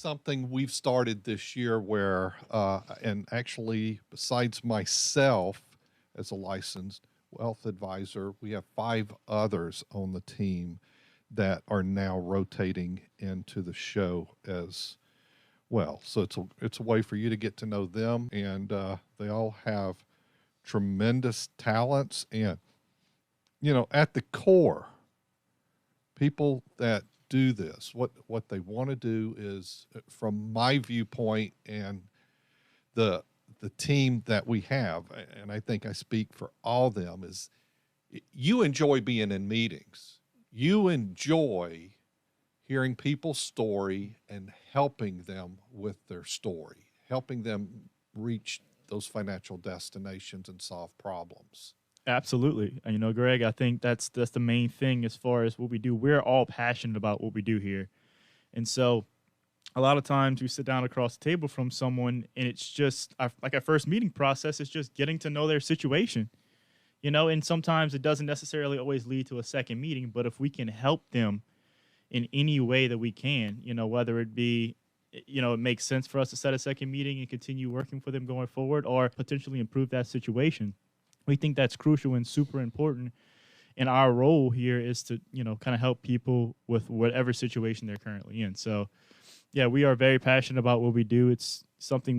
something we've started this year where, and actually, besides myself as a licensed wealth advisor, we have 5 others on the team that are now rotating into the show as well. So it's a way for you to get to know them, and they all have tremendous talents. And at the core, people that do this, what they want to do is, from my viewpoint and the team that we have, and I think I speak for all of them, is you enjoy being in meetings. You enjoy hearing people's story and helping them with their story, helping them reach those financial destinations and solve problems. Absolutely. And, Greg, I think that's the main thing as far as what we do. We're all passionate about what we do here. And so a lot of times we sit down across the table from someone and it's just like our first meeting process is just getting to know their situation, and sometimes it doesn't necessarily always lead to a second meeting, but if we can help them in any way that we can, whether it be, it makes sense for us to set a second meeting and continue working for them going forward or potentially improve that situation. We think that's crucial and super important. And our role here is to, kind of help people with whatever situation they're currently in. So, yeah, we are very passionate about what we do. It's something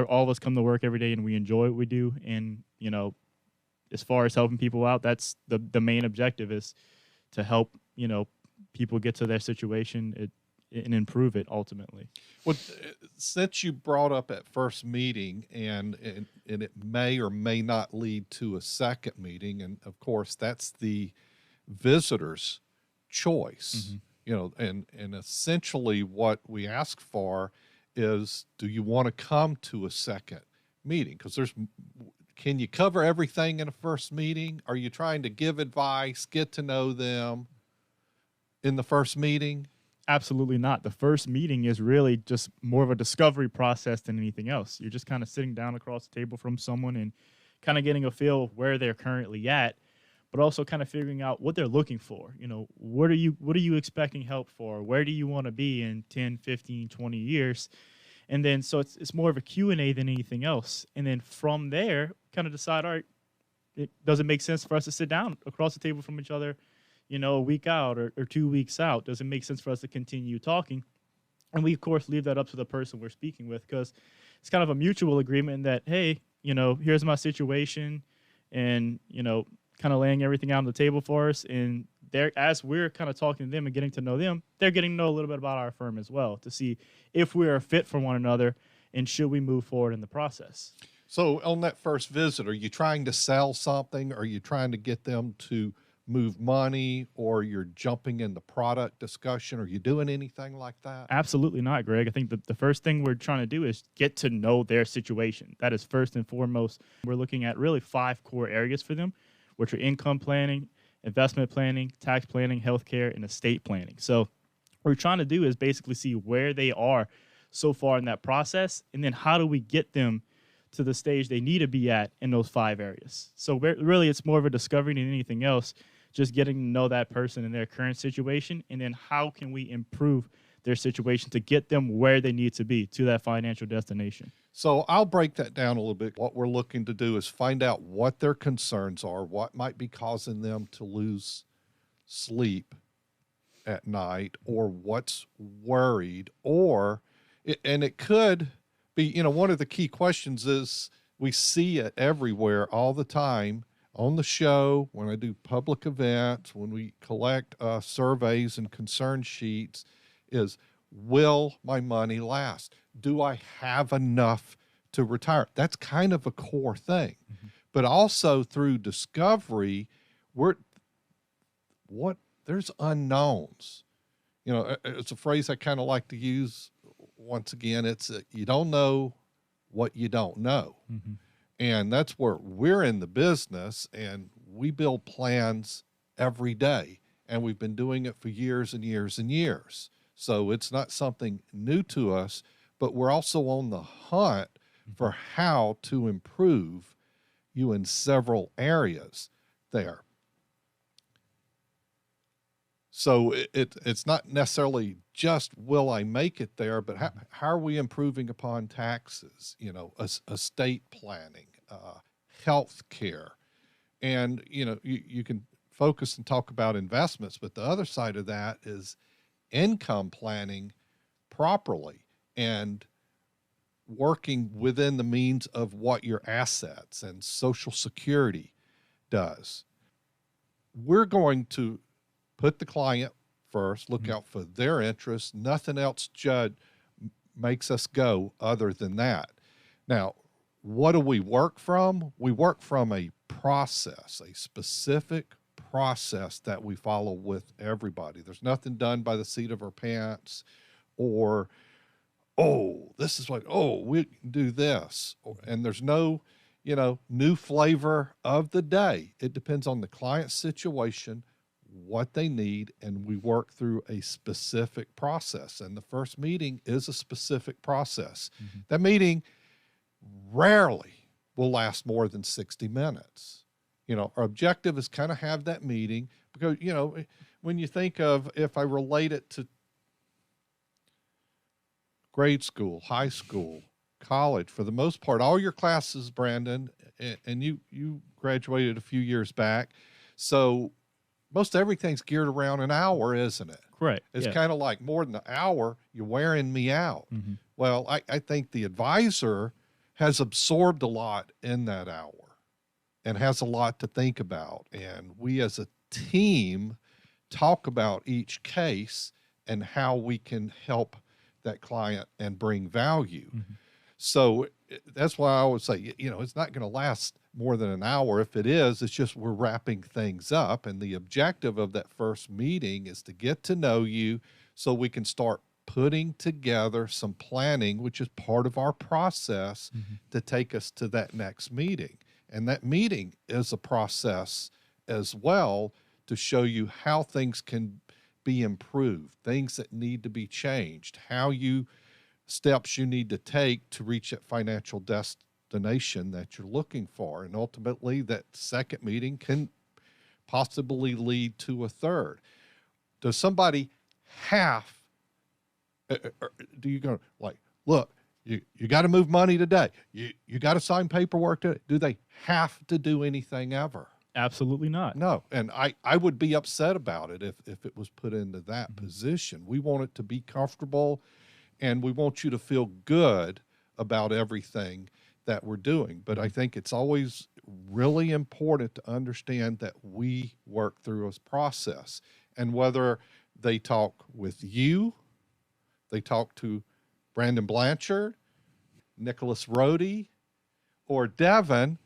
all of us come to work every day and we enjoy what we do. And, as far as helping people out, that's the main objective is to help, people get to their situation and improve it ultimately. Well, since you brought up at first meeting, and it may or may not lead to a second meeting, and of course that's the visitor's choice. And essentially what we ask for is, do you want to come to a second meeting? Because can you cover everything in a first meeting? Are you trying to give advice, get to know them in the first meeting? Absolutely not. The first meeting is really just more of a discovery process than anything else. You're just kind of sitting down across the table from someone and kind of getting a feel of where they're currently at, but also kind of figuring out what they're looking for. What are you expecting help for? Where do you want to be in 10, 15, 20 years? And then so it's more of a Q&A than anything else. And then from there, kind of decide, all right, does it make sense for us to sit down across the table from each other, a week out or 2 weeks out? Does it make sense for us to continue talking? And we, of course, leave that up to the person we're speaking with, because it's kind of a mutual agreement that, hey, here's my situation, and, kind of laying everything out on the table for us. And as we're kind of talking to them and getting to know them, they're getting to know a little bit about our firm as well, to see if we are a fit for one another and should we move forward in the process. So on that first visit, are you trying to sell something? Are you trying to get them to move money, or you're jumping into product discussion? Are you doing anything like that? Absolutely not, Greg. I think the first thing we're trying to do is get to know their situation. That is first and foremost. We're looking at really 5 core areas for them, which are income planning, investment planning, tax planning, healthcare, and estate planning. So what we're trying to do is basically see where they are so far in that process, and then how do we get them to the stage they need to be at in those 5 areas. So really it's more of a discovery than anything else, just getting to know that person in their current situation, and then how can we improve their situation to get them where they need to be to that financial destination. So I'll break that down a little bit. What we're looking to do is find out what their concerns are, what might be causing them to lose sleep at night, or what's worried, and it could be, one of the key questions is, we see it everywhere all the time, on the show, when I do public events, when we collect surveys and concern sheets, is, will my money last? Do I have enough to retire? That's kind of a core thing. Mm-hmm. But also through discovery, there's unknowns. It's a phrase I kind of like to use. Once again, it's you don't know what you don't know. Mm-hmm. And that's where we're in the business, and we build plans every day, and we've been doing it for years and years and years. So it's not something new to us, but we're also on the hunt for how to improve you in several areas there. So it's not necessarily just will I make it there, but how are we improving upon taxes, estate planning, health care. And, you can focus and talk about investments, but the other side of that is income planning properly and working within the means of what your assets and Social Security does. We're going to put the client first, look out for their interests. Nothing else, Judd, makes us go other than that. Now, what do we work from? We work from a process, a specific process that we follow with everybody. There's nothing done by the seat of our pants or, oh, this is what, oh, we can do this. And there's no, new flavor of the day. It depends on the client's situation, what they need, and we work through a specific process. And the first meeting is a specific process. That meeting rarely will last more than 60 minutes. Our objective is kind of have that meeting because, when you think of, if I relate it to grade school, high school, college, for the most part, all your classes, Brandon, and you graduated a few years back. So most everything's geared around an hour, isn't it? Correct. It's kind of like more than an hour, you're wearing me out. Well, I think the advisor has absorbed a lot in that hour and has a lot to think about. And we as a team talk about each case and how we can help that client and bring value. So that's why I always say, it's not going to last more than an hour. If it is, it's just we're wrapping things up. And the objective of that first meeting is to get to know you so we can start putting together some planning, which is part of our process to take us to that next meeting. And that meeting is a process as well to show you how things can be improved, things that need to be changed, steps you need to take to reach that financial destination that you're looking for. And ultimately, that second meeting can possibly lead to a third. Does somebody do you go like, look, you got to move money today. You got to sign paperwork today. Do they have to do anything ever? Absolutely not. No. And I would be upset about it if it was put into that position. We want it to be comfortable, and we want you to feel good about everything that we're doing. But I think it's always really important to understand that we work through a process. And whether they talk with you, they talk to Brandon Blanchard, Nicholas Rohde, or Devin,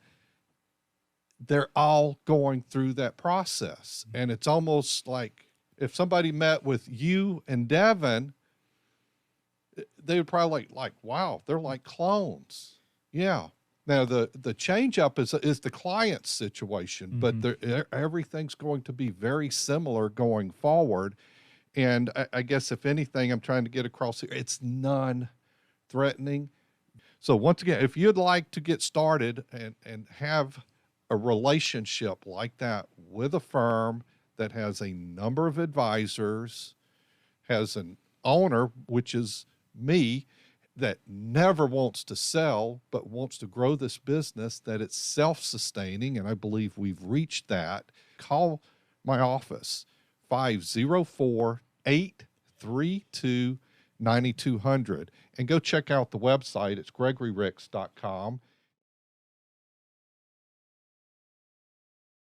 they're all going through that process. And it's almost like if somebody met with you and Devin, they would probably like, wow, they're like clones. Yeah. Now the change up is the client's situation, but everything's going to be very similar going forward. And I guess if anything, I'm trying to get across here, it's non-threatening. So once again, if you'd like to get started and have a relationship like that with a firm that has a number of advisors, has an owner, which is me, that never wants to sell, but wants to grow this business, that it's self-sustaining, and I believe we've reached that, call my office, 504-832-9200, and go check out the website. It's gregoryricks.com.